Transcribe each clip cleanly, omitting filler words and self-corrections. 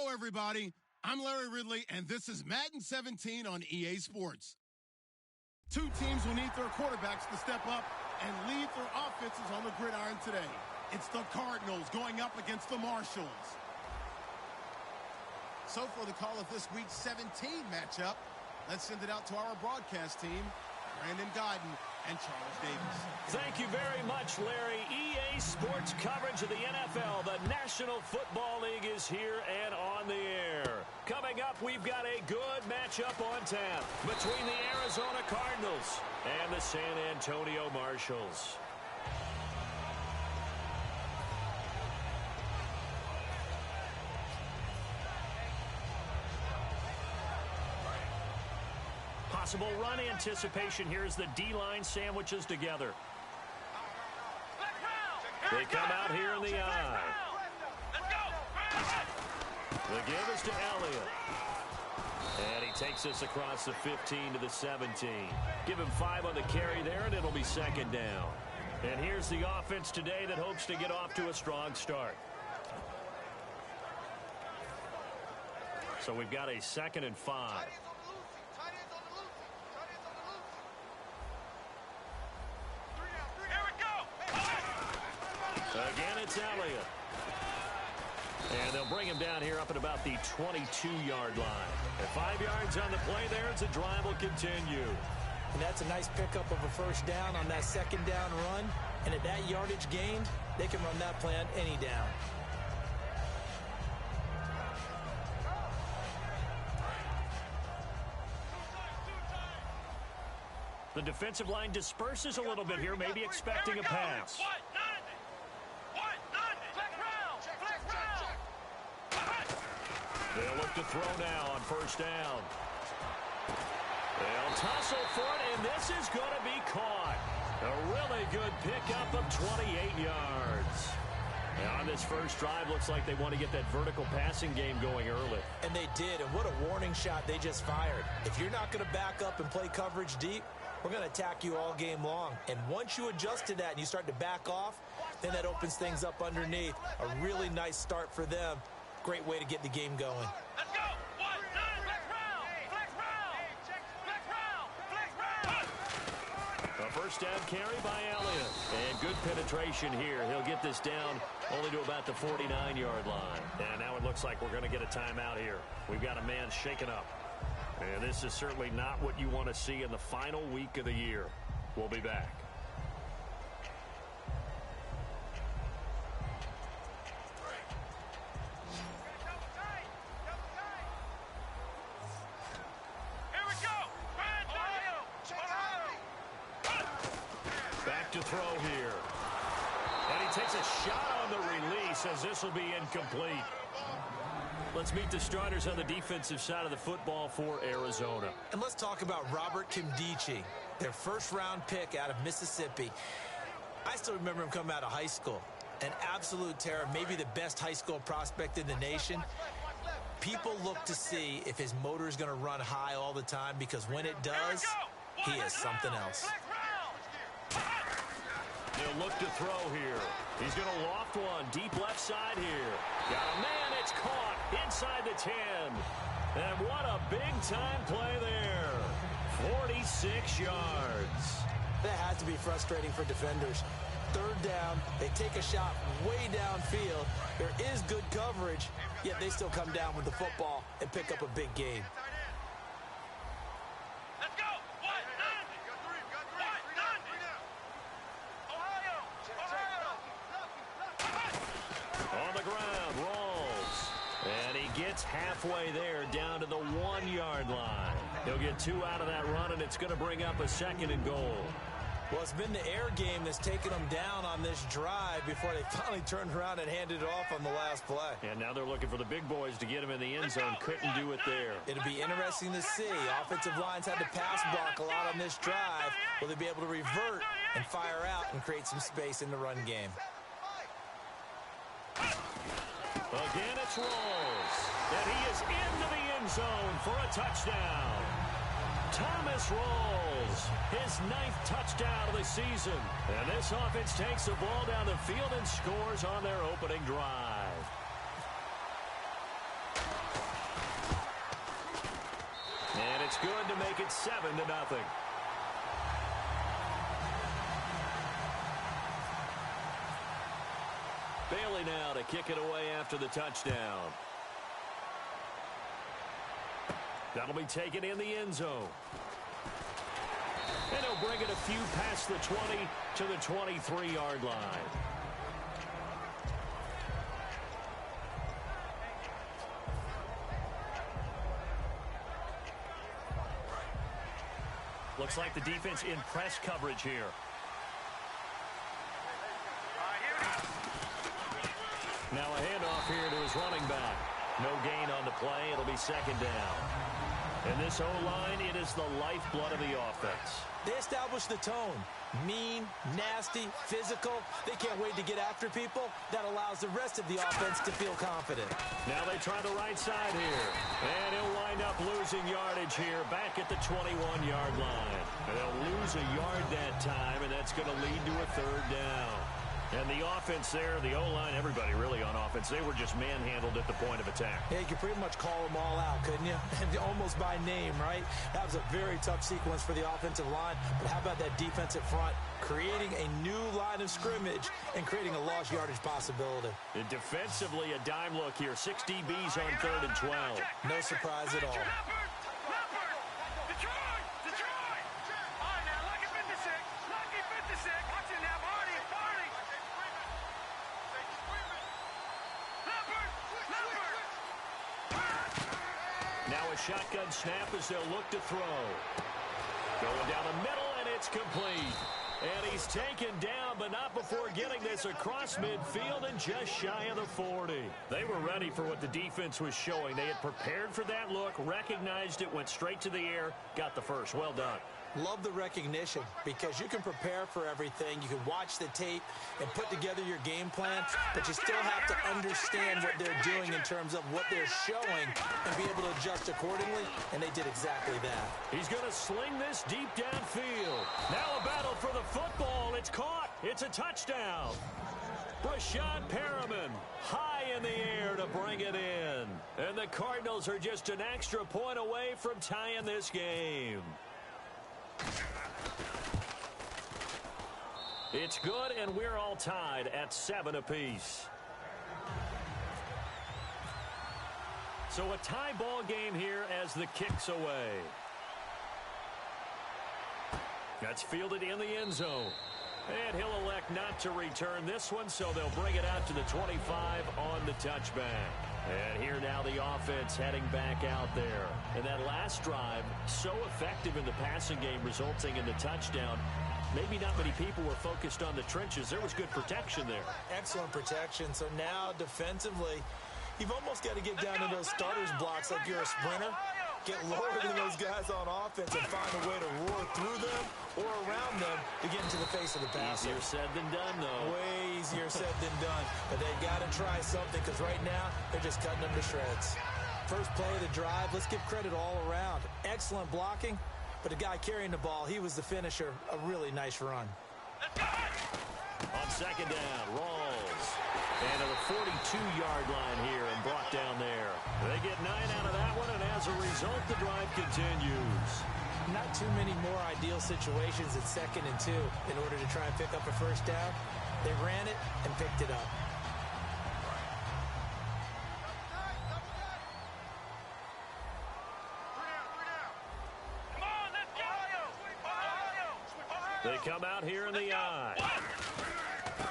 Hello, everybody. I'm Larry Ridley, and this is Madden 17 on EA Sports. Two teams will need their quarterbacks to step up and lead their offenses on the gridiron today. It's the Cardinals going up against the Marshalls. So for the call of this week's 17 matchup, let's send it out to our broadcast team, Brandon Guyton and Charles Davis. Thank you very much, Larry. EA Sports coverage of the NFL. The National Football League is here and on the air. Coming up, we've got a good matchup on tap between the Arizona Cardinals and the San Antonio Marshalls. Possible run anticipation here as the D-line sandwiches together. They come out here in the eye. The give is to Elliott. And he takes us across the 15 to the 17. Give him 5 on the carry there, and it'll be second down. And here's the offense today that hopes to get off to a strong start. So we've got a 2nd and 5. Again, it's Elliott. And they'll bring him down here up at about the 22-yard line. At 5 yards on the play there, as the drive will continue. And that's a nice pickup of a first down on that second down run. And at that yardage gained, they can run that play on any down. The defensive line disperses a little bit here, maybe expecting a pass. They'll look to throw now on first down. They'll tussle for it, and this is going to be caught. A really good pickup of 28 yards. And on this first drive, looks like they want to get that vertical passing game going early. And they did, and what a warning shot they just fired. If you're not going to back up and play coverage deep, we're going to attack you all game long. And once you adjust to that and you start to back off, then that opens things up underneath. A really nice start for them. Great way to get the game going. Let's go! 1, 9, flex round! Flex round! Flex round! A first down carry by Elliott. And good penetration here. He'll get this down only to about the 49-yard line. And now it looks like we're going to get a timeout here. We've got a man shaken up. And this is certainly not what you want to see in the final week of the year. We'll be back. To throw here. And he takes a shot on the release as this will be incomplete. Let's meet the starters on the defensive side of the football for Arizona. And let's talk about Robert Kimdichie, their first-round pick out of Mississippi. I still remember him coming out of high school. An absolute terror, maybe the best high school prospect in the nation. People look to see if his motor is going to run high all the time, because when it does, he is something else. He'll look to throw here. He's going to loft one deep left side here. Got a man, it's caught inside the 10. And what a big-time play there. 46 yards. That has to be frustrating for defenders. Third down, they take a shot way downfield. There is good coverage, yet they still come down with the football and pick up a big gain. On the ground, rolls. And he gets halfway there down to the 1-yard line. He'll get 2 out of that run, and it's going to bring up a 2nd and goal. Well, it's been the air game that's taken them down on this drive before they finally turned around and handed it off on the last play. And now they're looking for the big boys to get him in the end zone. Couldn't do it there. It'll be interesting to see. Offensive lines had to pass block a lot on this drive. Will they be able to revert and fire out and create some space in the run game? Again, it's Rolls. And he is into the end zone for a touchdown. Thomas Rolls, his 9th touchdown of the season. And this offense takes the ball down the field and scores on their opening drive. make it 7-0. Bailey now to kick it away after the touchdown. That'll be taken in the end zone. And he'll bring it a few past the 20 to the 23-yard line. Looks like the defense in press coverage here. Now a handoff here to his running back. No gain on the play. It'll be second down. And this O-line, it is the lifeblood of the offense. They establish the tone. Mean, nasty, physical. They can't wait to get after people. That allows the rest of the offense to feel confident. Now they try the right side here. And he'll wind up losing yardage here back at the 21-yard line. And they'll lose a yard that time, and that's going to lead to a third down. And the offense there, the O-line, everybody really on offense, they were just manhandled at the point of attack. Yeah, you could pretty much call them all out, couldn't you? Almost by name, right? That was a very tough sequence for the offensive line. But how about that defensive front creating a new line of scrimmage and creating a lost yardage possibility? And defensively, a dime look here. 6 DBs on 3rd and 12. No surprise at all. Now a shotgun snap as they'll look to throw. Going down the middle, and it's complete. And he's taken down, but not before getting this across midfield and just shy of the 40. They were ready for what the defense was showing. They had prepared for that look, recognized it, went straight to the air, got the first. Well done. Love the recognition because you can prepare for everything. You can watch the tape and put together your game plan, but you still have to understand what they're doing in terms of what they're showing and be able to adjust accordingly, and they did exactly that. He's going to sling this deep downfield. Now a battle for the football. It's caught. It's a touchdown. Rashad Perriman high in the air to bring it in. And the Cardinals are just an extra point away from tying this game. It's good, and we're all tied at 7 apiece. So a tie ball game here as the kick's away. That's fielded in the end zone. And he'll elect not to return this one, so they'll bring it out to the 25 on the touchback. And here now the offense heading back out there. And that last drive, so effective in the passing game, resulting in the touchdown. Maybe not many people were focused on the trenches. There was good protection there. Excellent protection. So now defensively, you've almost got to get down to those starters blocks like you're a sprinter. Get lower than those guys on offense and find a way to roar through them or around them to get into the face of the passer. Easier said than done, though. Way easier said than done. But they've got to try something because right now they're just cutting them to shreds. First play of the drive, let's give credit all around. Excellent blocking. But the guy carrying the ball, he was the finisher. A really nice run. On second down, Rawls. And to the 42-yard line here and brought down there. They get 9 out of that one, and as a result, the drive continues. Not too many more ideal situations at 2nd and 2 in order to try and pick up a first down. They ran it and picked it up. They come out here in the eye.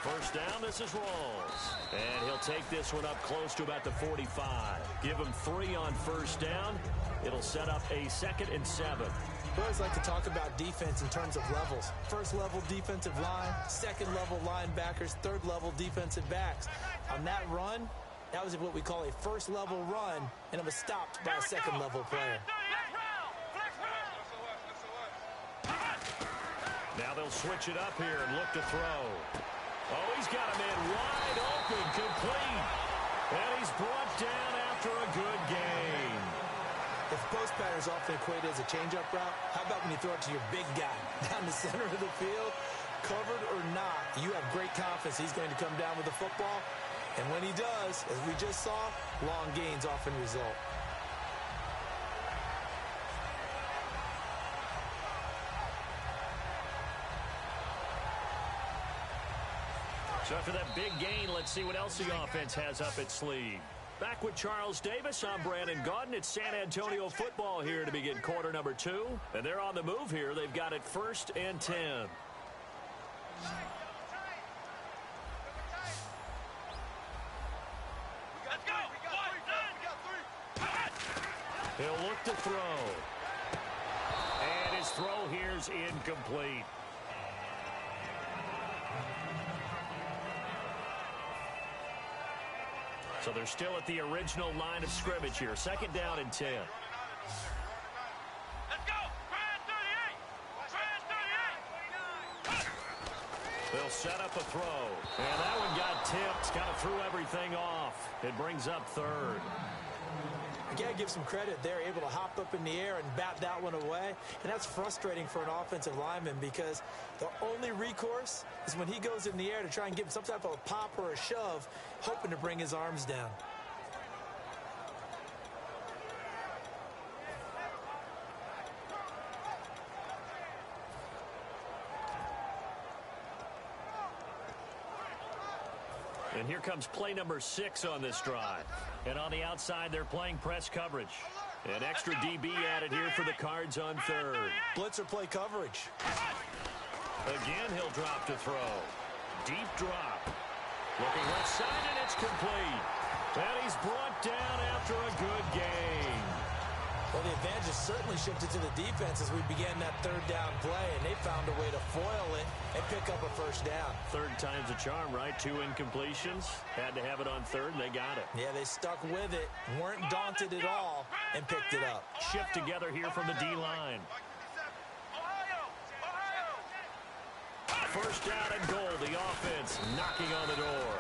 First down, this is Rawls. And he'll take this one up close to about the 45. Give him 3 on first down. It'll set up a 2nd and 7. We always like to talk about defense in terms of levels. First level defensive line, second level linebackers, third level defensive backs. On that run, that was what we call a first level run, and it was stopped by a second level player. Now they'll switch it up here and look to throw. Oh, he's got a man wide open, complete. And he's brought down after a good gain. If post pattern is often equated as a change-up route, how about when you throw it to your big guy down the center of the field? Covered or not, you have great confidence he's going to come down with the football. And when he does, as we just saw, long gains often result. So after that big gain, let's see what else the offense has up its sleeve. Back with Charles Davis, I'm Brandon Gaudin. It's San Antonio football here to begin quarter number 2. And they're on the move here. They've got it 1st and 10. He'll look to throw. And his throw here's incomplete. So they're still at the original line of scrimmage here. 2nd down and 10. Let's go! Grand 38! They'll set up a throw. And that one got tipped. Kind of threw everything off. It brings up 3rd. You got to give some credit. They're able to hop up in the air and bat that one away. And that's frustrating for an offensive lineman because the only recourse is when he goes in the air to try and give him some type of a pop or a shove, hoping to bring his arms down. And here comes play number 6 on this drive. And on the outside, they're playing press coverage. An extra DB added here for the Cards on 3rd. Blitzer play coverage. Again, he'll drop to throw. Deep drop. Looking left side, and it's complete. And he's brought down after a good gain. Well, the advantage has certainly shifted to the defense as we began that 3rd down play, and they found a way to foil it and pick up a 1st down. 3rd time's a charm, right? 2 incompletions. Had to have it on 3rd, and they got it. Yeah, they stuck with it, weren't daunted at all, and picked it up. Shift together here from the D-line. 1st down and goal. The offense knocking on the door.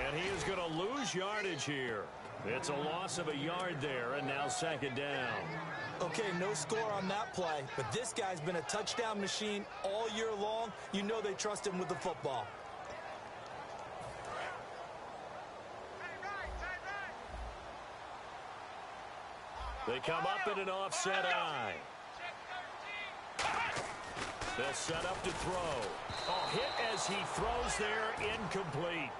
And he is going to lose yardage here. It's a loss of a yard there, and now 2nd down. Okay, no score on that play, but this guy's been a touchdown machine all year long. You know they trust him with the football. They come up in an offset eye. They'll set up to throw. Oh, hit as he throws there, incomplete.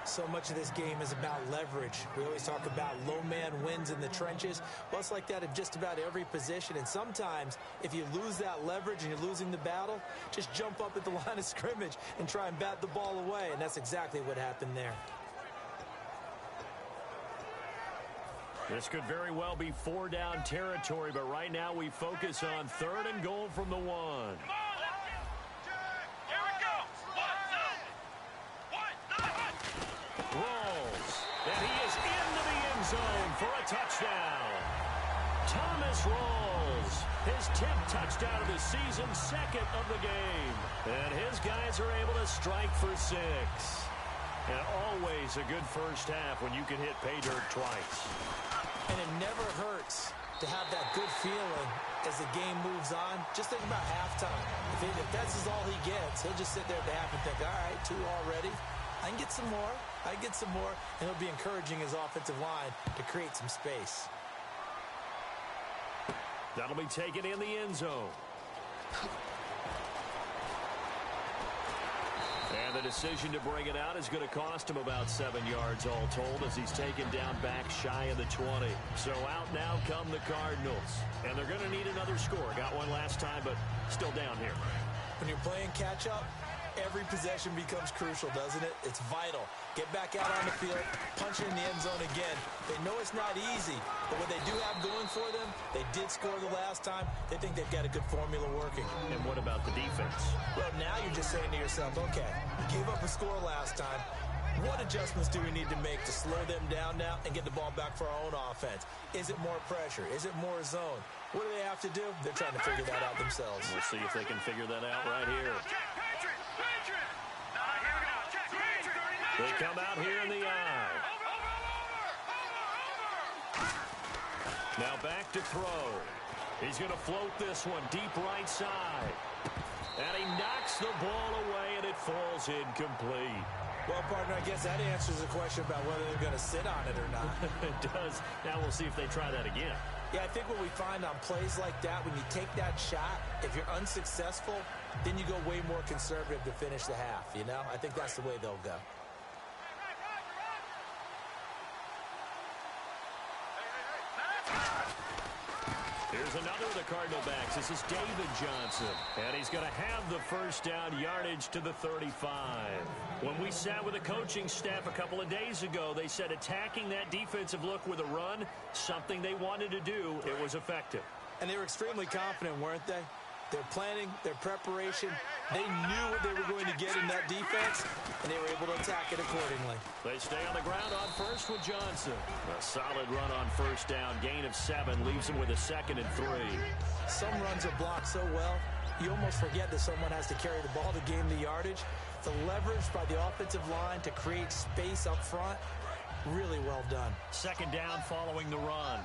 So much of this game is about leverage. We always talk about low man wins in the trenches. Well, it's like that in just about every position. And sometimes, if you lose that leverage and you're losing the battle, just jump up at the line of scrimmage and try and bat the ball away. And that's exactly what happened there. This could very well be 4-down territory, but right now we focus on 3rd and goal from the 1. Rolls, and he is into the end zone for a touchdown. Thomas Rolls, his 10th touchdown of the season, 2nd of the game. And his guys are able to strike for 6. And always a good 1st half when you can hit pay dirt twice. And it never hurts to have that good feeling as the game moves on. Just think about halftime. If that's all he gets, he'll just sit there at the half and think, all right, 2 already. I can get some more. I can get some more. And he'll be encouraging his offensive line to create some space. That'll be taken in the end zone. And the decision to bring it out is going to cost him about 7 yards all told as he's taken down back shy of the 20. So out now come the Cardinals. And they're going to need another score. Got one last time, but still down here. When you're playing catch-up, every possession becomes crucial, doesn't it? It's vital. Get back out on the field, punch it in the end zone again. They know it's not easy, but what they do have going for them, they did score the last time. They think they've got a good formula working. And what about the defense? Well, now you're just saying to yourself, okay, we gave up a score last time. What adjustments do we need to make to slow them down now and get the ball back for our own offense? Is it more pressure? Is it more zone? What do they have to do? They're trying to figure that out themselves. We'll see if they can figure that out right here. They come out here in the eye. Now back to throw. He's going to float this one deep right side. And he knocks the ball away, and it falls incomplete. Well, partner, I guess that answers the question about whether they're going to sit on it or not. It does. Now we'll see if they try that again. Yeah, I think what we find on plays like that, when you take that shot, if you're unsuccessful, then you go way more conservative to finish the half, you know? I think that's the way they'll go. Here's another of the Cardinal backs. This is David Johnson. And he's going to have the first down, yardage to the 35. When we sat with the coaching staff a couple of days ago, they said attacking that defensive look with a run, something they wanted to do. It was effective. And they were extremely confident, weren't they? Their planning, their preparation, they knew what they were going to get in that defense, and they were able to attack it accordingly. They stay on the ground on first with Johnson. A solid run on first down. Gain of 7 leaves him with a 2nd and 3. Some runs are blocked so well, you almost forget that someone has to carry the ball to gain the yardage. The leverage by the offensive line to create space up front, really well done. 2nd down following the run.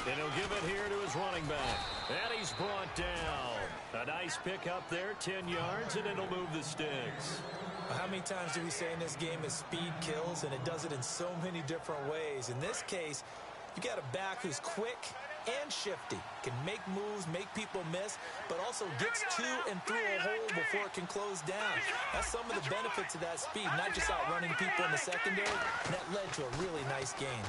And he'll give it here to his running back. And he's brought down. A nice pick up there, 10 yards, and it'll move the sticks. How many times do we say in this game is speed kills, and it does it in so many different ways. In this case, you got a back who's quick and shifty, can make moves, make people miss, but also gets to and through a hole before it can close down. That's some of the benefits of that speed, not just outrunning people in the secondary, and that led to a really nice gain.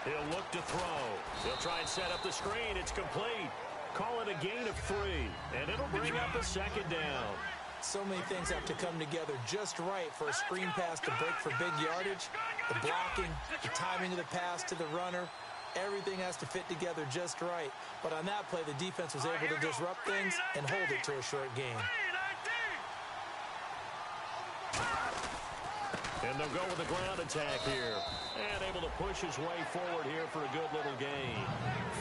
He'll look to throw. He'll try and set up the screen. It's complete. Call it a gain of 3, and it'll bring up a 2nd down. So many things have to come together just right for a screen pass to break for big yardage. The blocking, the timing of the pass to the runner, everything has to fit together just right. But on that play, the defense was able to disrupt things and hold it to a short gain. And they'll go with a ground attack here. And able to push his way forward here for a good little gain.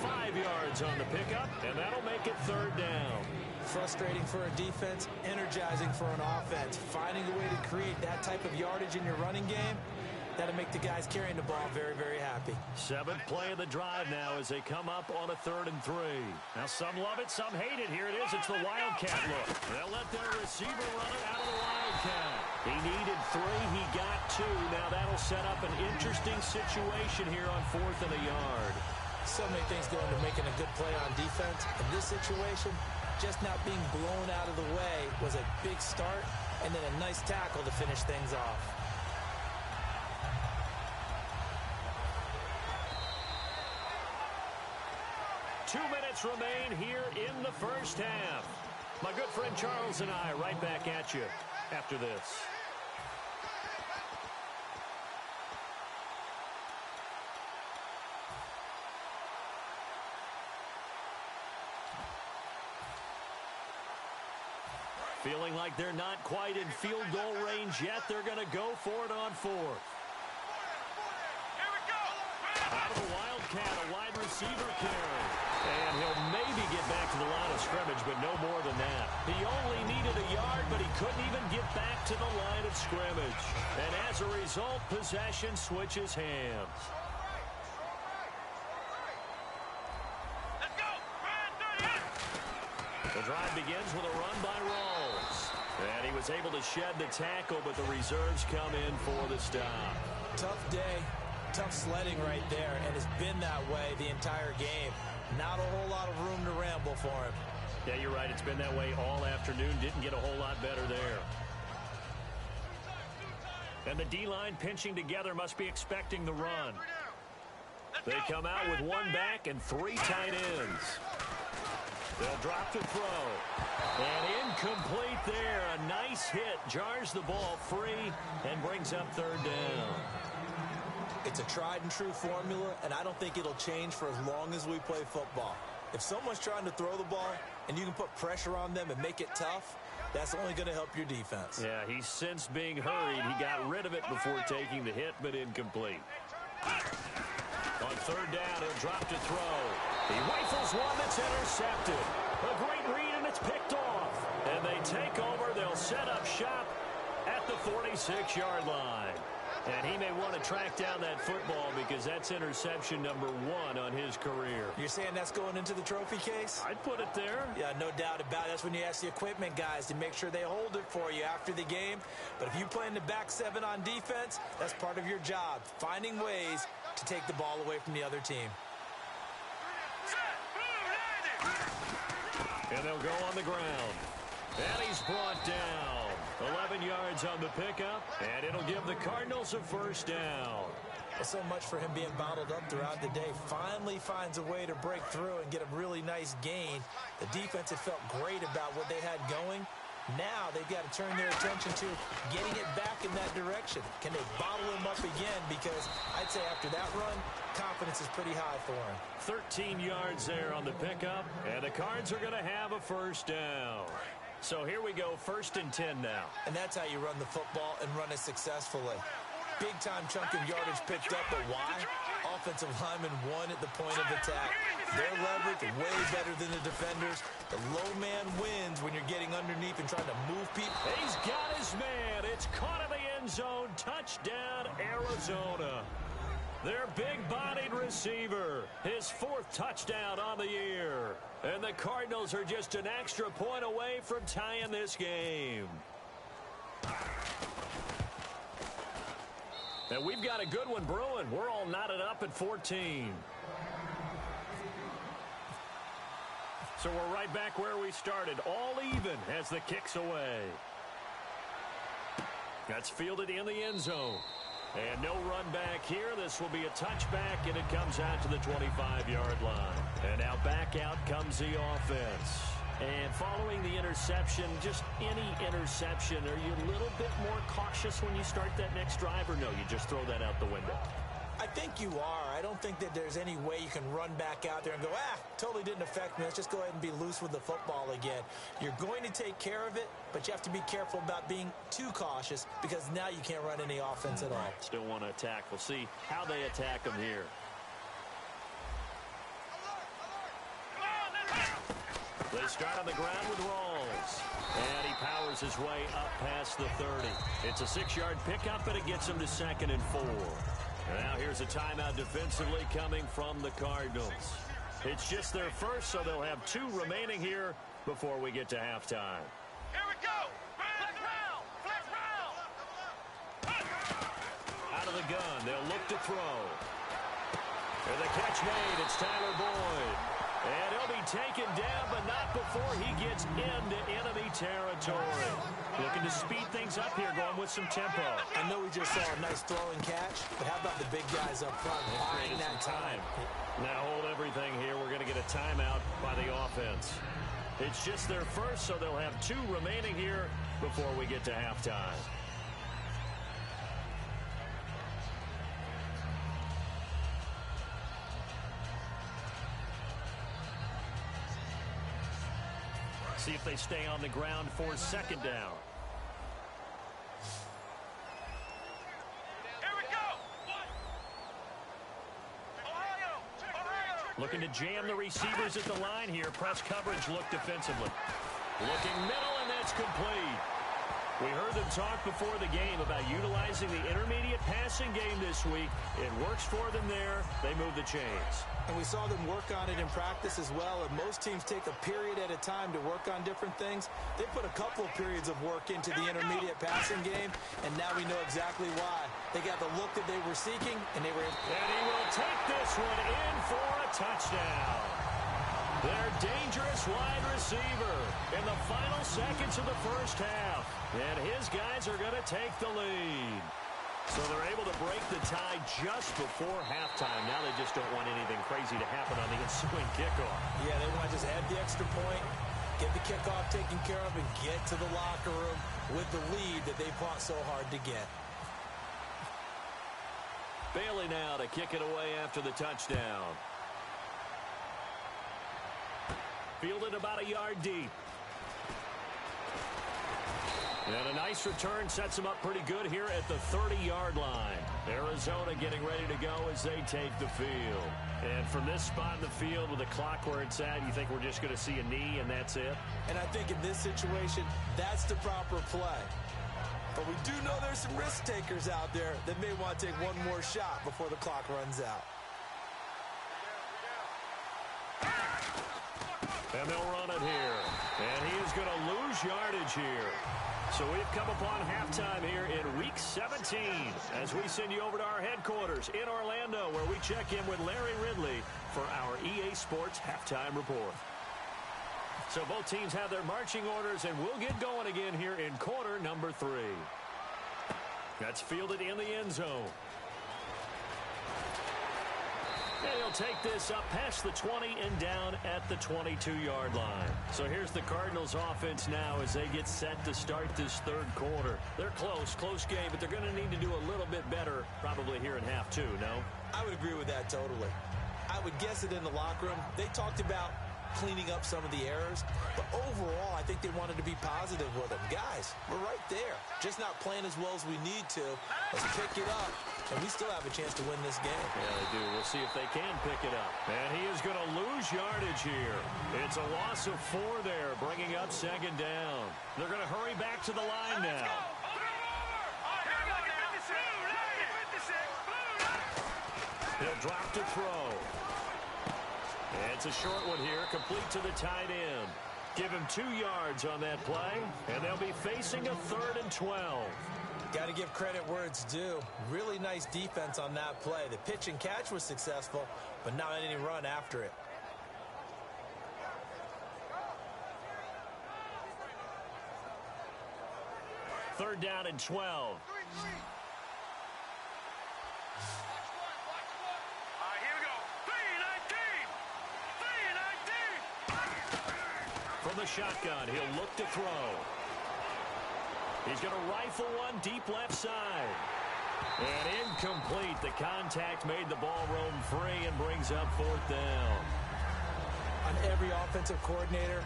5 yards on the pickup, and that'll make it 3rd down. Frustrating for a defense, energizing for an offense. Finding a way to create that type of yardage in your running game, that'll make the guys carrying the ball very, very happy. 7th play of the drive now as they come up on a 3rd and 3. Now some love it, some hate it. Here it is. It's the Wildcat look. They'll let their receiver run it out of the Wildcat. He needed 3. He got 2. Now that'll set up an interesting situation here on 4th and a yard. So many things go into making a good play on defense. In this situation, just not being blown out of the way was a big start, and then a nice tackle to finish things off. Two minutes remain here in the first half. My good friend Charles and I right back at you after this. Feeling like they're not quite in field goal range yet. They're going to go for it on 4th. Out of the Wildcat, a wide receiver carry. And he'll maybe get back to the line of scrimmage, but no more than that. He only needed a yard, but he couldn't even get back to the line of scrimmage. And as a result, possession switches hands. Let's go. The drive begins with a run by Rawls. And he was able to shed the tackle, but the reserves come in for the stop. Tough day. Tough sledding right there, and it's been that way the entire game. Not a whole lot of room to ramble for him. Yeah, you're right. It's been that way all afternoon. Didn't get a whole lot better there. And the D-line pinching together must be expecting the run. They come out with 1 back and 3 tight ends. They'll drop to throw. And incomplete there. A nice hit. Jars the ball free and brings up 3rd down. It's a tried-and-true formula, and I don't think it'll change for as long as we play football. If someone's trying to throw the ball and you can put pressure on them and make it tough, that's only going to help your defense. Yeah, he's since being hurried. He got rid of it before taking the hit, but incomplete. On 3rd down, he'll drop to throw. He rifles one that's intercepted. A great read, and it's picked off. And they take over. They'll set up shop at the 46-yard line. And he may want to track down that football because that's interception number 1 on his career. You're saying that's going into the trophy case? I'd put it there. Yeah, no doubt about it. That's when you ask the equipment guys to make sure they hold it for you after the game. But if you play in the back 7 on defense, that's part of your job, finding ways to take the ball away from the other team. And they'll go on the ground. And he's brought down. 11 yards on the pickup, and it'll give the Cardinals a first down. Well, so much for him being bottled up throughout the day. Finally finds a way to break through and get a really nice gain. The defense had felt great about what they had going. Now they've got to turn their attention to getting it back in that direction. Can they bottle him up again? Because I'd say after that run, confidence is pretty high for him. 13 yards there on the pickup, and the Cards are going to have a first down. So here we go, 1st and 10 now. And that's how you run the football and run it successfully. Big-time chunk of yardage picked up, but why? Offensive linemen won at the point of attack. Their leverage way better than the defenders. The low man wins when you're getting underneath and trying to move people. He's got his man. It's caught in the end zone. Touchdown, Arizona. Their big-bodied receiver, his 4th touchdown on the year. And the Cardinals are just an extra point away from tying this game. And we've got a good one brewing. We're all knotted up at 14. So we're right back where we started. All even as the kick's away. That's fielded in the end zone. And no run back here. This will be a touchback, and it comes out to the 25-yard line. And now back out comes the offense. And following the interception, just any interception, are you a little bit more cautious when you start that next drive, or no, you just throw that out the window? I think you are. I don't think that there's any way you can run back out there and go, totally didn't affect me. Let's just go ahead and be loose with the football again. You're going to take care of it, but you have to be careful about being too cautious because now you can't run any offense at all. Still want to attack. We'll see how they attack them here. They start on the ground with Rawls. And he powers his way up past the 30. It's a 6-yard pickup, but it gets him to 2nd and 4. Now here's a timeout defensively coming from the Cardinals. It's just their first, so they'll have 2 remaining here before we get to halftime. Here we go. Flex round. Flex round. Out of the gun, they'll look to throw. And the catch made. It's Tyler Boyd. And he'll be taken down, but not before he gets into enemy territory. Looking to speed things up here, going with some tempo. I know we just saw a nice throw and catch, but how about the big guys up front buying that time? Now hold everything here. We're going to get a timeout by the offense. It's just their first, so they'll have 2 remaining here before we get to halftime. See if they stay on the ground for 2nd down. Here we go. Ohio. Looking to jam the receivers at the line here. Press coverage look defensively. Looking middle, and that's complete. We heard them talk before the game about utilizing the intermediate passing game this week. It works for them there. They move the chains. And we saw them work on it in practice as well. And most teams take a period at a time to work on different things. They put a couple of periods of work into the intermediate passing game, and now we know exactly why. They got the look that they were seeking, and they were able. And he will take this one in for a touchdown. Their dangerous wide receiver in the final seconds of the first half. And his guys are going to take the lead. So they're able to break the tie just before halftime. Now they just don't want anything crazy to happen on the ensuing kickoff. Yeah, they want to just add the extra point, get the kickoff taken care of, and get to the locker room with the lead that they fought so hard to get. Bailey now to kick it away after the touchdown. Fielded about a yard deep. And a nice return sets them up pretty good here at the 30-yard line. Arizona getting ready to go as they take the field. And from this spot in the field with the clock where it's at, you think we're just going to see a knee and that's it? And I think in this situation, that's the proper play. But we do know there's some risk takers out there that may want to take one more shot before the clock runs out. And they'll run it here. And he is going to lose yardage here. So we've come upon halftime here in Week 17 as we send you over to our headquarters in Orlando, where we check in with Larry Ridley for our EA Sports Halftime Report. So both teams have their marching orders, and we'll get going again here in quarter number 3. That's fielded in the end zone. And he'll take this up past the 20 and down at the 22-yard line. So here's the Cardinals offense now as they get set to start this third quarter. They're close game, but they're going to need to do a little bit better probably here in half 2, no? I would agree with that totally. I would guess it in the locker room. They talked about cleaning up some of the errors, but overall, I think they wanted to be positive with them. Guys, we're right there. Just not playing as well as we need to. Let's pick it up, and we still have a chance to win this game. Yeah, they do. We'll see if they can pick it up. And he is going to lose yardage here. It's a loss of 4 there, bringing up second down. They're going to hurry back to the line now. He'll drop to throw. It's a short one here, complete to the tight end. Give him 2 yards on that play, and they'll be facing a 3rd and 12. Got to give credit where it's due. Really nice defense on that play. The pitch and catch was successful, but not any run after it. Third down and 12. From the shotgun, he'll look to throw. He's going to rifle one deep left side. And incomplete. The contact made the ball roam free and brings up 4th down. On every offensive coordinator,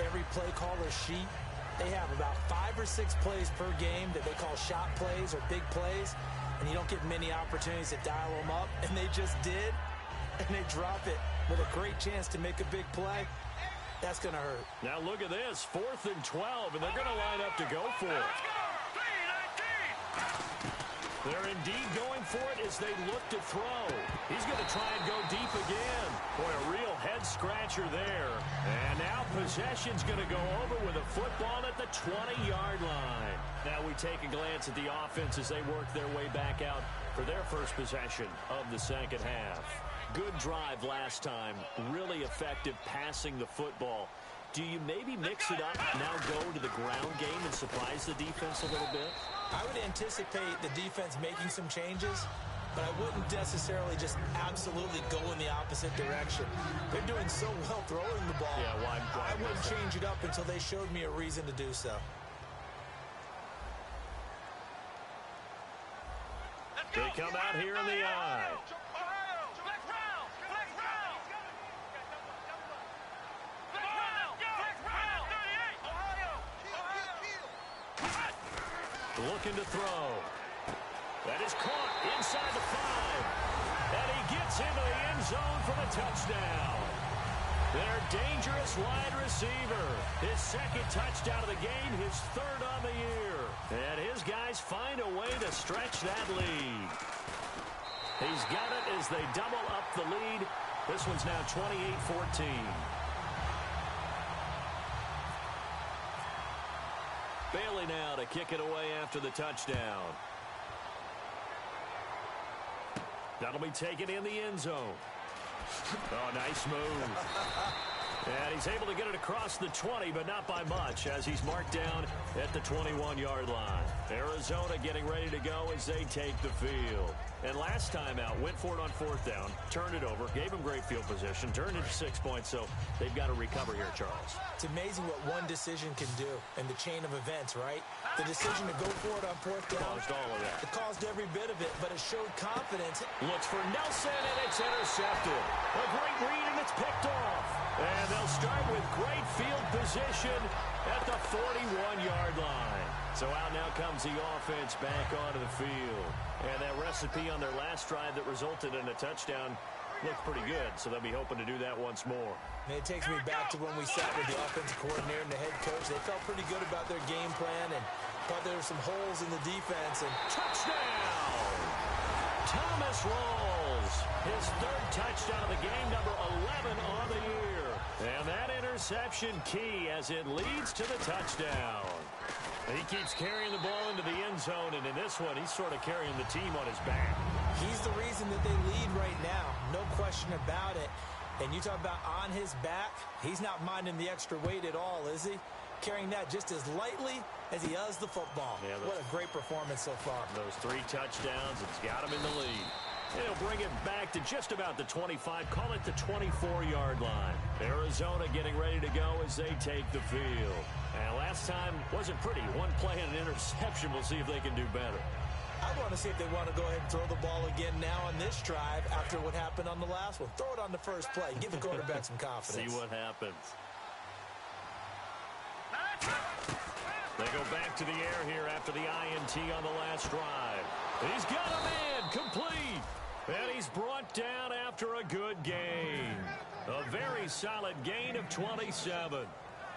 every play caller sheet, they have about 5 or 6 plays per game that they call shot plays or big plays, and you don't get many opportunities to dial them up, and they just did, and they drop it with a great chance to make a big play. That's going to hurt. Now look at this, 4th and 12, and they're going to line up to go for it. They're indeed going for it as they look to throw. He's going to try and go deep again. Boy, a real head-scratcher there. And now possession's going to go over with a football at the 20-yard line. Now we take a glance at the offense as they work their way back out for their first possession of the second half. Good drive last time. Really effective passing the football. Do you maybe mix it up, now go to the ground game and surprise the defense a little bit? I would anticipate the defense making some changes, but I wouldn't necessarily just absolutely go in the opposite direction. They're doing so well throwing the ball. Yeah, why I wouldn't change it up until they showed me a reason to do so. They come out here in the eye. Looking to throw. That is caught inside the 5. And he gets into the end zone for the touchdown. Their dangerous wide receiver. His 2nd touchdown of the game, his 3rd on the year. And his guys find a way to stretch that lead. He's got it as they double up the lead. This one's now 28-14. Bailey now to kick it away after the touchdown. That'll be taken in the end zone. Oh, nice move. And he's able to get it across the 20, but not by much, as he's marked down at the 21-yard line. Arizona getting ready to go as they take the field. And last time out, went for it on 4th down, turned it over, gave him great field position, turned it to 6 points, so they've got to recover here, Charles. It's amazing what one decision can do in the chain of events, right? The decision to go for it on 4th down. Caused all of that. It caused every bit of it, but it showed confidence. Looks for Nelson, and it's intercepted. A great read, and it's picked off. And they'll start with great field position at the 41-yard line. So out now comes the offense back onto the field. And that recipe on their last drive that resulted in a touchdown looked pretty good, so they'll be hoping to do that once more. And it takes me back to when we sat with the offensive coordinator and the head coach. They felt pretty good about their game plan and thought there were some holes in the defense. And touchdown! Thomas Rawls, his 3rd touchdown of the game, number 11 on the year. And that interception key as it leads to the touchdown. And he keeps carrying the ball into the end zone, and in this one, he's sort of carrying the team on his back. He's the reason that they lead right now, no question about it. And you talk about on his back, he's not minding the extra weight at all, is he? Carrying that just as lightly as he does the football. Yeah, what a great performance so far. Those 3 touchdowns, it's got him in the lead. And he'll bring it back to just about the 25, call it the 24-yard line. Arizona getting ready to go as they take the field. And last time wasn't pretty. One play and an interception. We'll see if they can do better. I want to see if they want to go ahead and throw the ball again now on this drive after what happened on the last one. Throw it on the first play. Give the quarterback some confidence. See what happens. They go back to the air here after the INT on the last drive. He's got a man complete. And he's brought down after a good gain. A very solid gain of 27.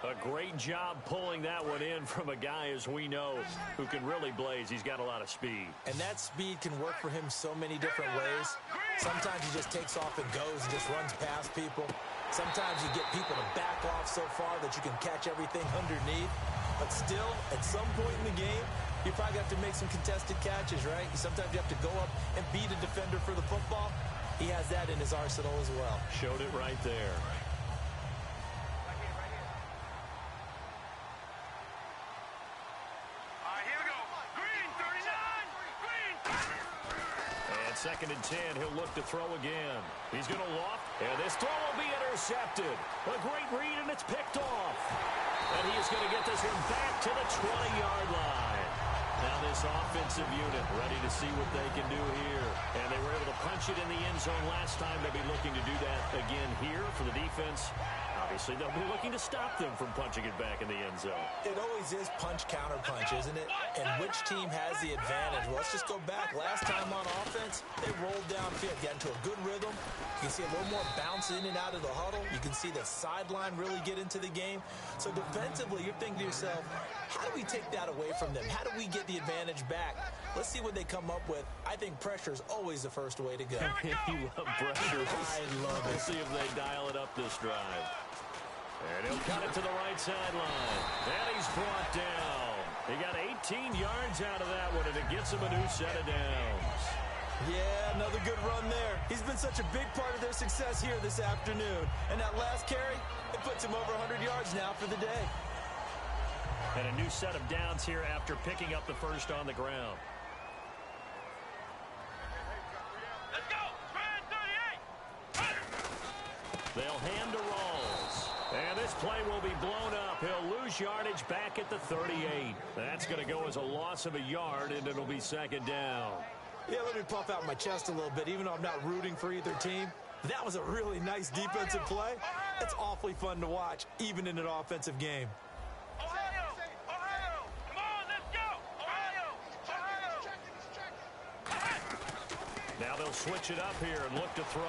A great job pulling that one in from a guy, as we know, who can really blaze. He's got a lot of speed. And that speed can work for him so many different ways. Sometimes he just takes off and goes and just runs past people. Sometimes you get people to back off so far that you can catch everything underneath. But still, at some point in the game, you probably have to make some contested catches, right? Sometimes you have to go up and beat a defender for the football. He has that in his arsenal as well. Showed it right there. Second and 10, he'll look to throw again. He's going to loft, and this throw will be intercepted. A great read, and it's picked off. And he is going to get this one back to the 20-yard line. Now this offensive unit ready to see what they can do here. And they were able to punch it in the end zone last time. They'll be looking to do that again here for the defense. Obviously, they'll be looking to stop them from punching it back in the end zone. It always is punch-counter-punch, isn't it? And which team has the advantage? Well, let's just go back. Last time on offense, they rolled downfield, got into a good rhythm. You can see a little more bounce in and out of the huddle. You can see the sideline really get into the game. So defensively, you're thinking to yourself, how do we take that away from them? How do we get the advantage back? Let's see what they come up with. I think pressure is always the first way to go. You love pressure. I love it. We'll see if they dial it up this drive. And he'll cut it to the right sideline. And he's brought down. He got 18 yards out of that one, and it gets him a new set of downs. Yeah, another good run there. He's been such a big part of their success here this afternoon. And that last carry, it puts him over 100 yards now for the day. And a new set of downs here after picking up the first on the ground. Let's go! Spread 38! They'll hand to Rawls. And this play will be blown up. He'll lose yardage back at the 38. That's going to go as a loss of a yard, and it'll be second down. Yeah, let me puff out my chest a little bit, even though I'm not rooting for either team. That was a really nice defensive play. It's awfully fun to watch, even in an offensive game. Ohio! Ohio! Come on, let's go! Ohio! Ohio! Now they'll switch it up here and look to throw.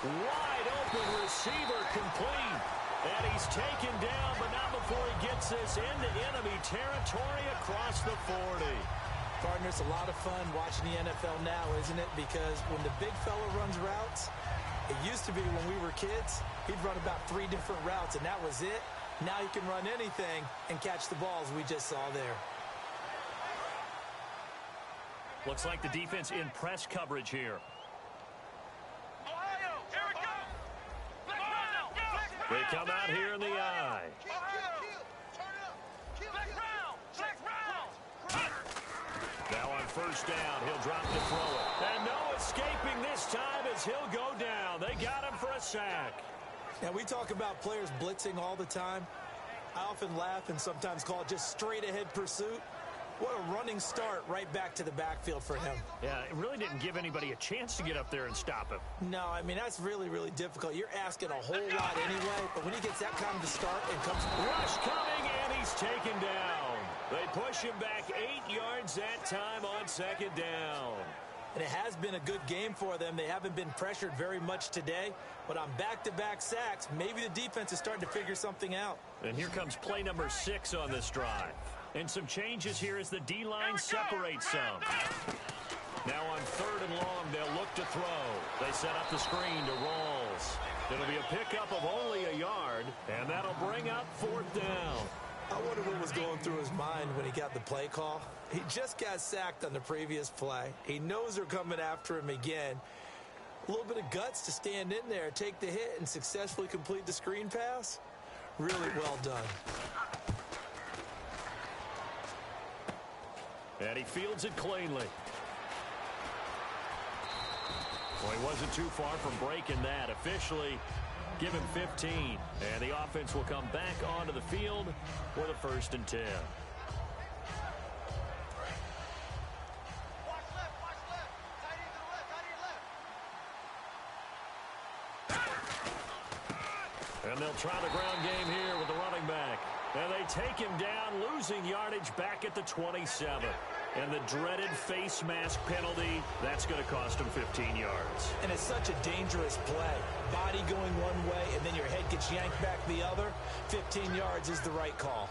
Wide open receiver complete. And he's taken down, but not before he gets this into enemy territory across the 40. Partner, it's a lot of fun watching the NFL now, isn't it? Because when the big fella runs routes, it used to be when we were kids, he'd run about 3 different routes, and that was it. Now he can run anything and catch the balls we just saw there. Looks like the defense in press coverage here. Ohio! Here it goes! They come out here in the eye. Now on first down, he'll drop to throw it. And no escaping this time as he'll go down. They got him for a sack. Now, we talk about players blitzing all the time. I often laugh and sometimes call it just straight-ahead pursuit. What a running start right back to the backfield for him. Yeah, it really didn't give anybody a chance to get up there and stop him. No, I mean, that's really, really difficult. You're asking a whole lot anyway, but when he gets that kind of a start and comes... Rush coming, and he's taken down. They push him back 8 yards that time on second down. And it has been a good game for them. They haven't been pressured very much today, but on back-to-back sacks, maybe the defense is starting to figure something out. And here comes play number 6 on this drive. And some changes here as the D-line separates some. Now on third and long, they'll look to throw. They set up the screen to Rawls. It'll be a pickup of only a yard, and that'll bring up fourth down. I wonder what was going through his mind when he got the play call. He just got sacked on the previous play. He knows they're coming after him again. A little bit of guts to stand in there, take the hit, and successfully complete the screen pass. Really well done. And he fields it cleanly. Well, he wasn't too far from breaking that. Officially, give him 15. And the offense will come back onto the field for the 1st and 10. And they'll try the ground game here with the running back. And they take him down, losing yardage back at the 27. And the dreaded face mask penalty, that's going to cost him 15 yards. And it's such a dangerous play. Body going one way, and then your head gets yanked back the other. 15 yards is the right call.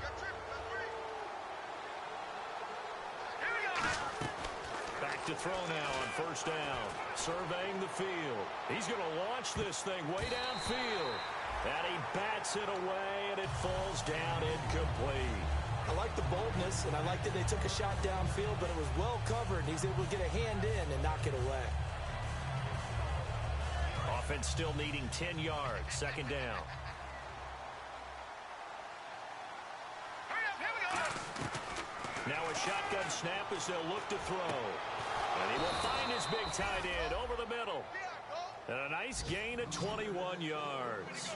Back to throw now on 1st down. Surveying the field. He's going to launch this thing way downfield. And he bats it away, and it falls down incomplete. I like the boldness, and I like that they took a shot downfield, but it was well covered. He's able to get a hand in and knock it away. Offense still needing 10 yards. 2nd down. Now a shotgun snap as they'll look to throw. And he will find his big tight end over the middle. And a nice gain of 21 yards.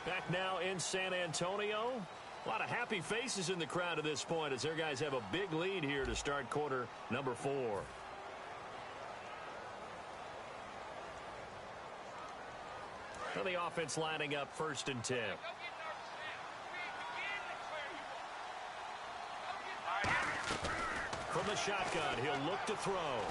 Back now in San Antonio. A lot of happy faces in the crowd at this point as their guys have a big lead here to start quarter number 4. So the offense lining up 1st and 10. From the shotgun, he'll look to throw.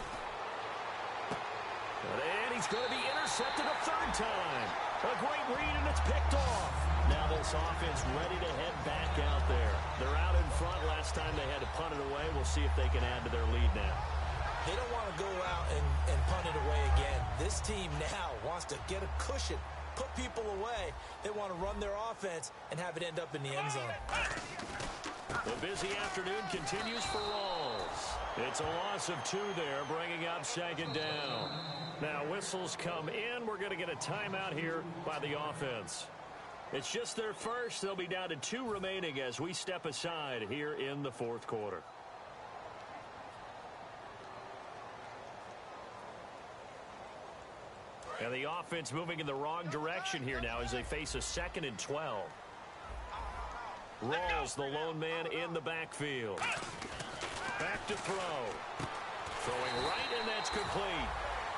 And he's going to be intercepted a 3rd time. A great read, and it's picked off. Now this offense ready to head back out there. They're out in front. Last time they had to punt it away. We'll see if they can add to their lead now. They don't want to go out and punt it away again. This team now wants to get a cushion, put people away. They want to run their offense and have it end up in the end zone. The busy afternoon continues for Rawls. It's a loss of 2 there, bringing up 2nd down. Now whistles come in. We're going to get a timeout here by the offense. It's just their first. They'll be down to 2 remaining as we step aside here in the 4th quarter. And the offense moving in the wrong direction here now as they face a 2nd and 12. Rawls, the lone man in the backfield. Back to throw. Throwing right, and that's complete.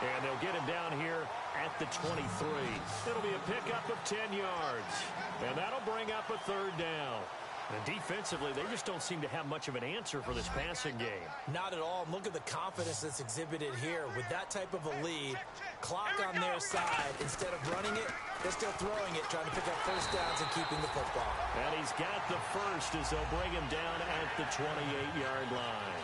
And they'll get him down here at the 23. It'll be a pickup of 10 yards. And that'll bring up a 3rd down. And defensively, they just don't seem to have much of an answer for this passing game. Not at all. Look at the confidence that's exhibited here. With that type of a lead, clock on their side, instead of running it, they're still throwing it, trying to pick up 1st downs and keeping the football. And he's got the first as they'll bring him down at the 28-yard line.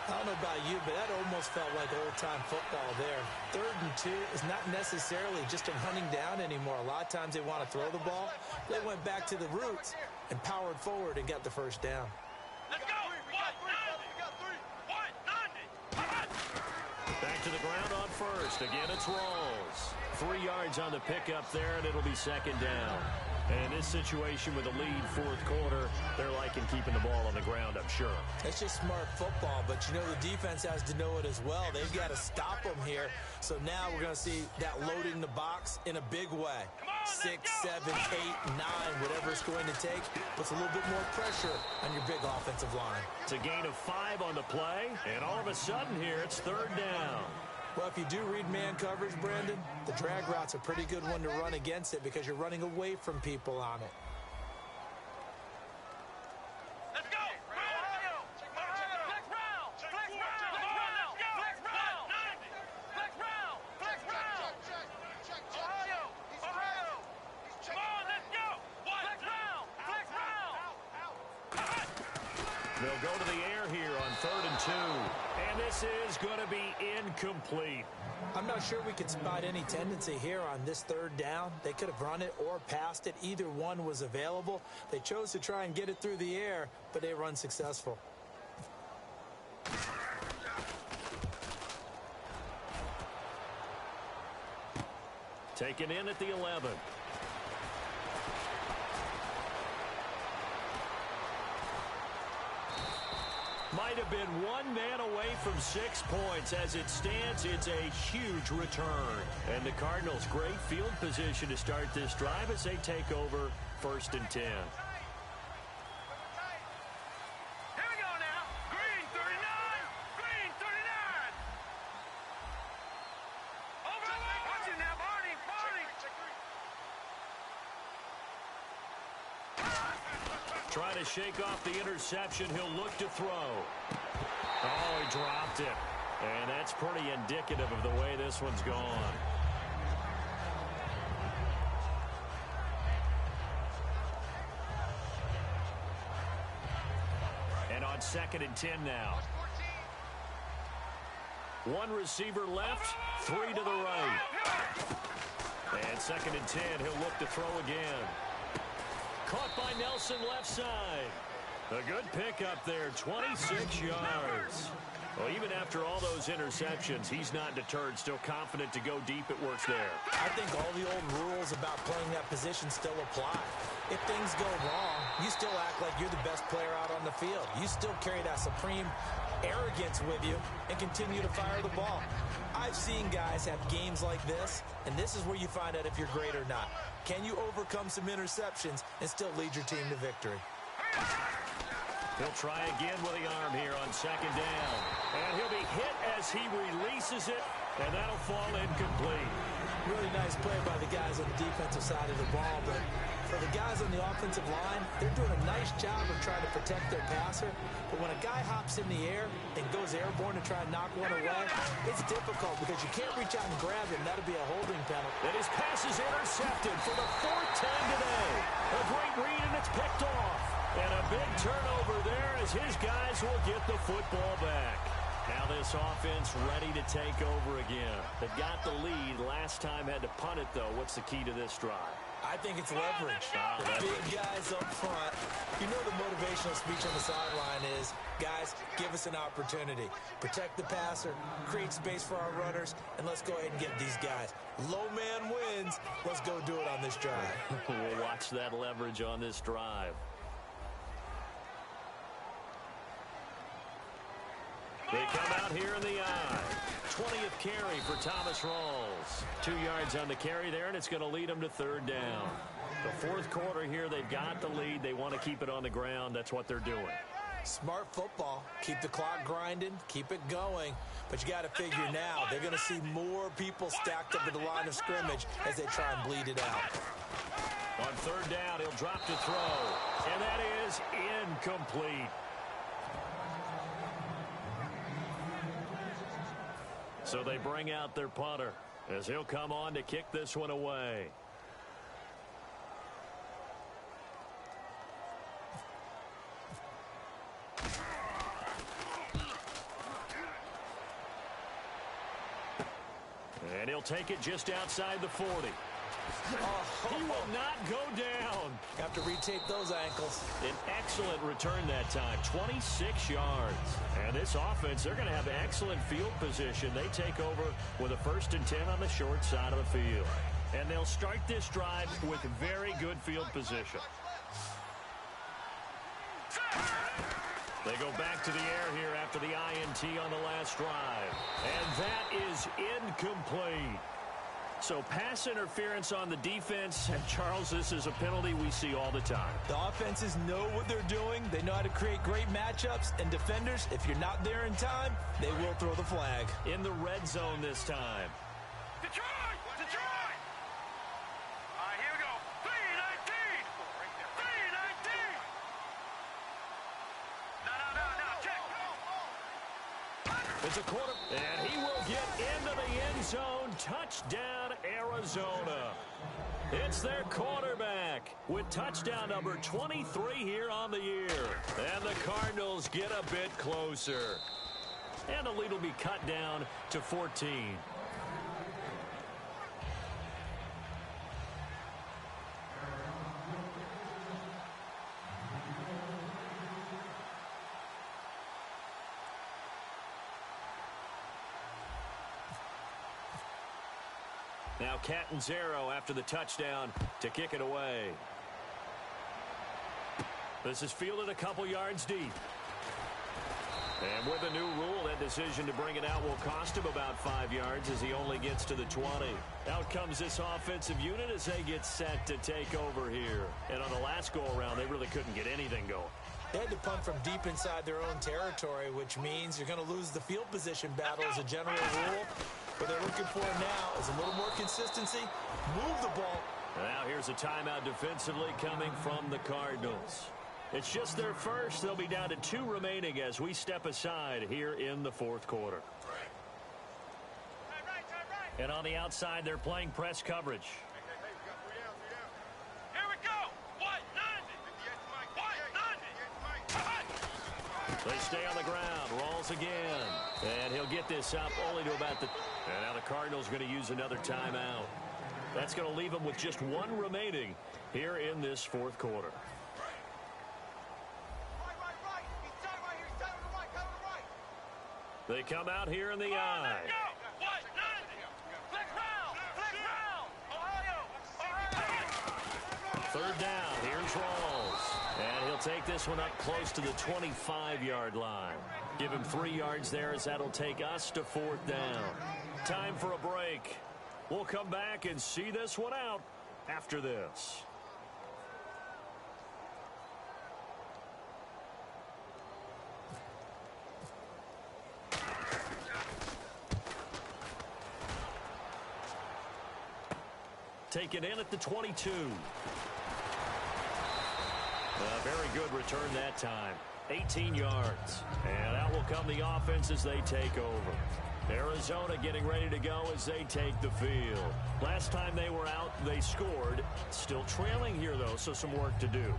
I don't know about you, but that almost felt like old-time football there. 3rd and 2 is not necessarily just a running down anymore. A lot of times they want to throw the ball. They went back to the roots and powered forward and got the 1st down. Let's go! 190! Back to the ground on 1st. Again, it's Rawls. 3 yards on the pickup there, and it'll be 2nd down. And in this situation with a lead 4th quarter, they're liking keeping the ball on the ground, I'm sure. It's just smart football, but you know the defense has to know it as well. They've got to stop them here. So now we're going to see that loading the box in a big way. 6, 7, 8, 9, whatever it's going to take, puts a little bit more pressure on your big offensive line. It's a gain of 5 on the play, and all of a sudden here, it's 3rd down. Well, if you do read man coverage, Brandon, the drag route's a pretty good one to run against it because you're running away from people on it. Let's go! Flex round! Flex round! Flex round! 90! Flex round! Flex round! Ohio! Ohio! Come on, let's go! Flex round! Flex round! They'll go to the air here on 3rd and 2. And this is going to be incomplete. I'm not sure we could spot any tendency here on this 3rd down. They could have run it or passed it. Either one was available. They chose to try and get it through the air, but they were unsuccessful. Taken in at the 11. Might have been one man away from 6 points. As it stands, it's a huge return. And the Cardinals, great field position to start this drive as they take over 1st and 10. Trying to shake off the interception. He'll look to throw. Oh, he dropped it. And that's pretty indicative of the way this one's gone. And on 2nd and 10 now. 1 receiver left, 3 to the right. And 2nd and 10, he'll look to throw again. Caught by Nelson left side. A good pickup there, 26 yards. Well, even after all those interceptions, he's not deterred, still confident to go deep. It works there. I think all the old rules about playing that position still apply. If things go wrong, you still act like you're the best player out on the field. You still carry that supreme arrogance with you and continue to fire the ball. I've seen guys have games like this, and this is where you find out if you're great or not. Can you overcome some interceptions and still lead your team to victory? He'll try again with the arm here on 2nd down. And he'll be hit as he releases it, and that'll fall incomplete. Really nice play by the guys on the defensive side of the ball, but for the guys on the offensive line, they're doing a nice job of trying to protect their passer. But when a guy hops in the air and goes airborne to try and knock one away, it's difficult because you can't reach out and grab him. That'll be a holding penalty. And his pass is intercepted for the 4th time today. A great read, and it's picked off. And a big turnover there as his guys will get the football back. Now this offense ready to take over again. They've got the lead. Last time had to punt it, though. What's the key to this drive? I think it's leverage. The big guys up front. You know the motivational speech on the sideline is, guys, give us an opportunity. Protect the passer, create space for our runners, and let's go ahead and get these guys. Low man wins. Let's go do it on this drive. We'll watch that leverage on this drive. They come out here in the eye. 20th carry for Thomas Rawls. 2 yards on the carry there, and it's going to lead them to 3rd down. The 4th quarter here, they've got the lead. They want to keep it on the ground. That's what they're doing. Smart football. Keep the clock grinding. Keep it going. But you got to figure now, they're going to see more people stacked up at the line of scrimmage as they try and bleed it out. On 3rd down, he'll drop to throw. And that is incomplete. So they bring out their punter as he'll come on to kick this one away. And he'll take it just outside the 40. He will not go down. Have to retape those ankles. An excellent return that time, 26 yards. And this offense, they're going to have excellent field position. They take over with a 1st and 10 on the short side of the field. And they'll start this drive with very good field position. They go back to the air here after the INT on the last drive. And that is incomplete. So pass interference on the defense. And Charles, this is a penalty we see all the time. The offenses know what they're doing. They know how to create great matchups. And defenders, if you're not there in time, they will throw the flag. In the red zone this time. Detroit! Detroit! All right, here we go. 3-19! 3-19! No, check. It's a quarter, and he will get into the end zone. Touchdown, Arizona. It's their quarterback with touchdown number 23 here on the year. And the Cardinals get a bit closer. And the lead will be cut down to 14. Now Catanzaro after the touchdown to kick it away. This is fielded a couple yards deep. And with a new rule, that decision to bring it out will cost him about 5 yards as he only gets to the 20. Out comes this offensive unit as they get set to take over here. And on the last go-around, they really couldn't get anything going. They had to punt from deep inside their own territory, which means you're going to lose the field position battle as a general rule. What they're looking for now is a little more consistency. Move the ball. Now here's a timeout defensively coming from the Cardinals. It's just their first. They'll be down to 2 remaining as we step aside here in the fourth quarter. And on the outside, they're playing press coverage. Here we go. White 90. They stay on the ground. Rolls again. And he'll get this up only to about the... And now the Cardinals going to use another timeout. That's going to leave them with just 1 remaining here in this fourth quarter. They come out here in the eye. Third down. Here's Rawls. And he'll take this one up close to the 25-yard line. Give him 3 yards there as that'll take us to 4th down. Time for a break. We'll come back and see this one out after this. Taken in at the 22. A very good return that time. 18 yards. And out will come the offense as they take over. Arizona getting ready to go as they take the field. Last time they were out, they scored. Still trailing here, though, so some work to do.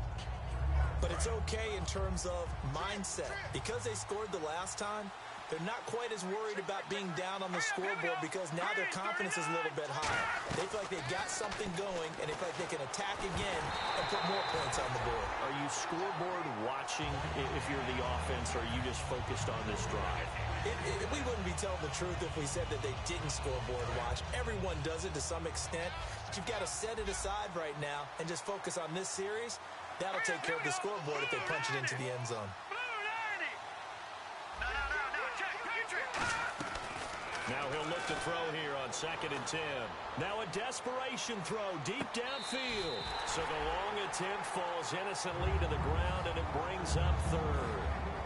But it's okay in terms of mindset. Because they scored the last time, they're not quite as worried about being down on the scoreboard because now their confidence is a little bit higher. They feel like they've got something going, and they feel like they can attack again and put more points on the board. Are you scoreboard watching if you're the offense, or are you just focused on this drive? We wouldn't be telling the truth if we said that they didn't scoreboard watch. Everyone does it to some extent. But you've got to set it aside right now and just focus on this series. That'll take care of the scoreboard if they punch it into the end zone. Now he'll look to throw here on 2nd and 10. Now a desperation throw deep downfield. So the long attempt falls innocently to the ground, and it brings up 3rd.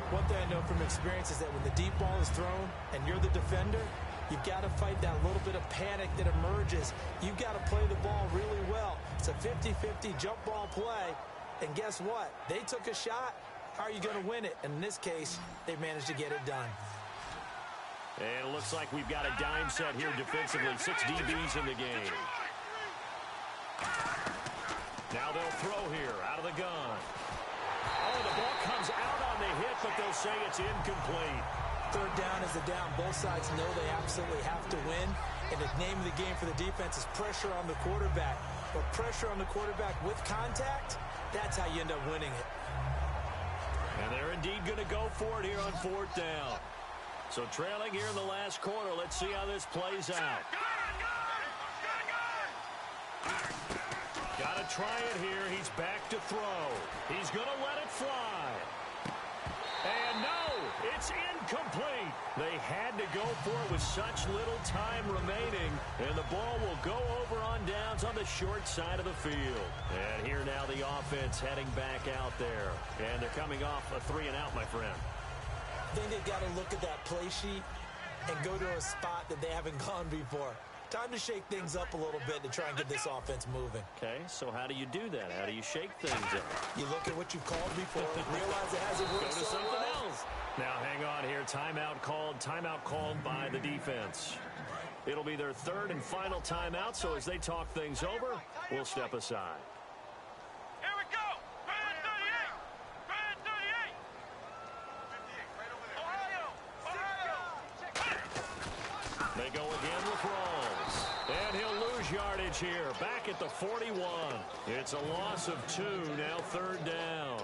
One thing I know from experience is that when the deep ball is thrown and you're the defender, you've got to fight that little bit of panic that emerges. You've got to play the ball really well. It's a 50-50 jump ball play. And guess what? They took a shot. How are you going to win it? And in this case, they managed to get it done. And it looks like we've got a dime set here defensively. 6 DBs in the game. Now they'll throw here out of the gun. Oh, the ball comes out on the hit, but they'll say it's incomplete. 3rd down is the down. Both sides know they absolutely have to win. And the name of the game for the defense is pressure on the quarterback. But pressure on the quarterback with contact, that's how you end up winning it. And they're indeed going to go for it here on 4th down. So trailing here in the last quarter. Let's see how this plays out. Got to try it here. He's back to throw. He's going to let it fly. And no, it's incomplete. They had to go for it with such little time remaining. And the ball will go over on downs on the short side of the field. And here now the offense heading back out there. And they're coming off a 3-and-out, my friend. I think they've got to look at that play sheet and go to a spot that they haven't gone before. Time to shake things up a little bit to try and get this offense moving. Okay, so how do you do that? How do you shake things up? You look at what you've called before, realize it hasn't worked. Go to something else. Now hang on here. Timeout called by the defense. It'll be their 3rd and final timeout, so as they talk things over, we'll step aside. Here we go. Grand 38. They go again with Rawls. And he'll lose yardage here. Back at the 41. It's a loss of 2. Now 3rd down.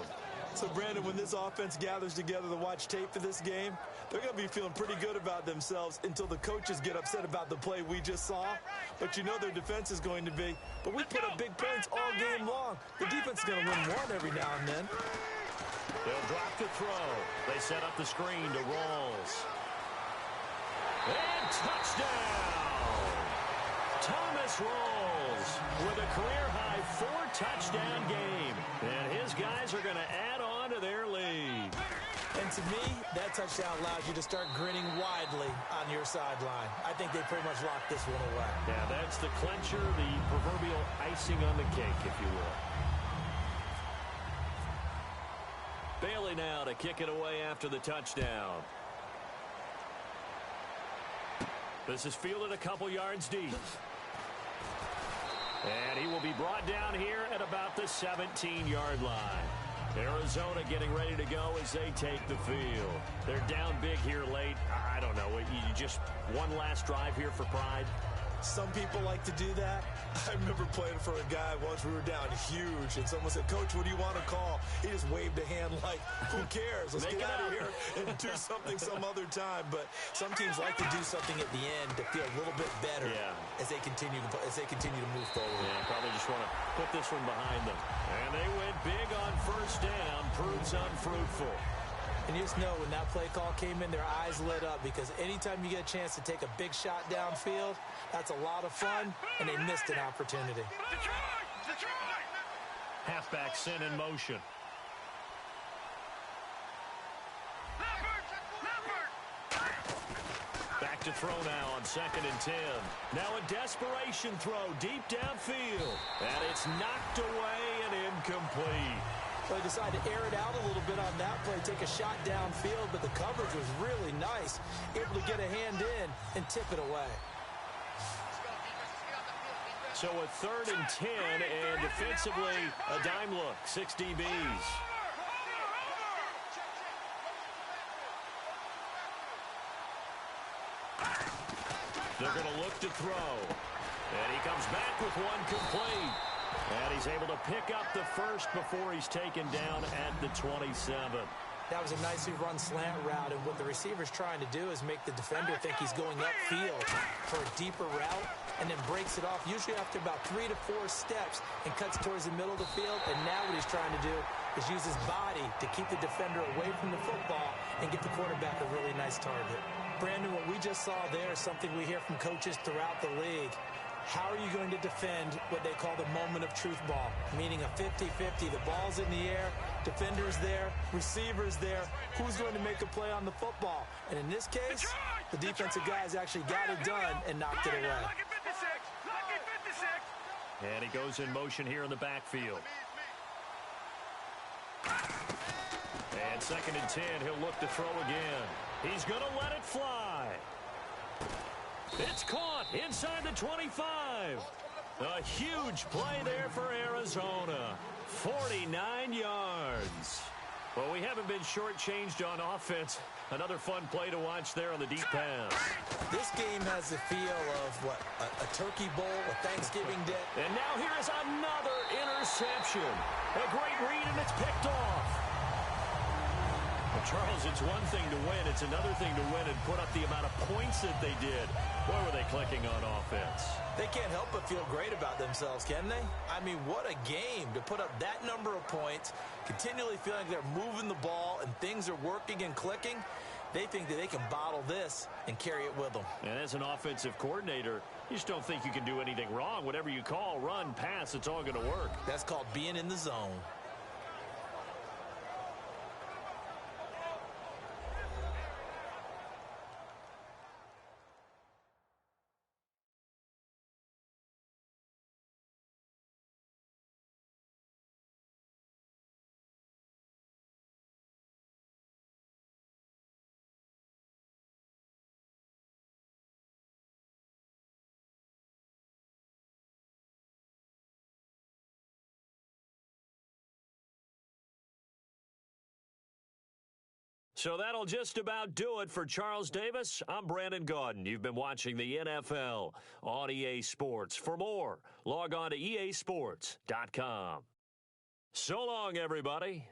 So, Brandon, when this offense gathers together to watch tape for this game, they're going to be feeling pretty good about themselves until the coaches get upset about the play we just saw. But you know their defense is going to be. But we put up big points all game long. The defense is going to win one every now and then. They'll drop the throw. They set up the screen to Rawls. And touchdown! Thomas Rawls with a career-high 4-touchdown game. And his guys are going to add on to their lead. And to me, that touchdown allows you to start grinning widely on your sideline. I think they pretty much locked this one away. Yeah, that's the clincher, the proverbial icing on the cake, if you will. Bailey now to kick it away after the touchdown. This is fielded a couple yards deep. And he will be brought down here at about the 17-yard line. Arizona getting ready to go as they take the field. They're down big here late. I don't know. You just one last drive here for pride? Some people like to do that. I remember playing for a guy once. We were down huge, and someone said, "Coach, what do you want to call?" He just waved a hand like, "Who cares? Let's get out of here and do something some other time." But some teams like to do something at the end to feel a little bit better as they continue to move forward. Yeah, probably just want to put this one behind them. And they went big on first down. Proves unfruitful. And you just know when that play call came in, their eyes lit up because anytime you get a chance to take a big shot downfield, that's a lot of fun, and they missed an opportunity. Halfback sent in motion. Back to throw now on 2nd and 10. Now a desperation throw deep downfield. And it's knocked away and incomplete. They decided to air it out a little bit on that play, take a shot downfield, but the coverage was really nice. Able to get a hand in and tip it away. So a 3rd and 10, and defensively, a dime look, 6 DBs. They're going to look to throw. And he comes back with one complete. And he's able to pick up the first before he's taken down at the 27. That was a nicely run slant route, and what the receiver's trying to do is make the defender think he's going upfield for a deeper route, and then breaks it off, usually after about 3 to 4 steps, and cuts towards the middle of the field. And now what he's trying to do is use his body to keep the defender away from the football and get the quarterback a really nice target. Brandon, what we just saw there is something we hear from coaches throughout the league. How are you going to defend what they call the moment of truth ball, meaning a 50-50? The ball's in the air, defender's there, receiver's there. Who's going to make a play on the football? And in this case, the defensive guys actually got it done and knocked it away. And he goes in motion here in the backfield. And 2nd and 10, he'll look to throw again. He's going to let it fly. It's caught inside the 25. A huge play there for Arizona. 49 yards. Well, we haven't been shortchanged on offense. Another fun play to watch there on the deep pass. This game has the feel of, a turkey bowl, a Thanksgiving Day. And now here is another interception. A great read, and it's picked off. Well, Charles, it's one thing to win. It's another thing to win and put up the amount of points that they did. Boy, were they clicking on offense. They can't help but feel great about themselves, can they? I mean, what a game to put up that number of points, continually feeling like they're moving the ball and things are working and clicking. They think that they can bottle this and carry it with them. And as an offensive coordinator, you just don't think you can do anything wrong. Whatever you call, run, pass, it's all going to work. That's called being in the zone. So that'll just about do it for Charles Davis. I'm Brandon Gaudin. You've been watching the NFL on EA Sports. For more, log on to easports.com. So long, everybody.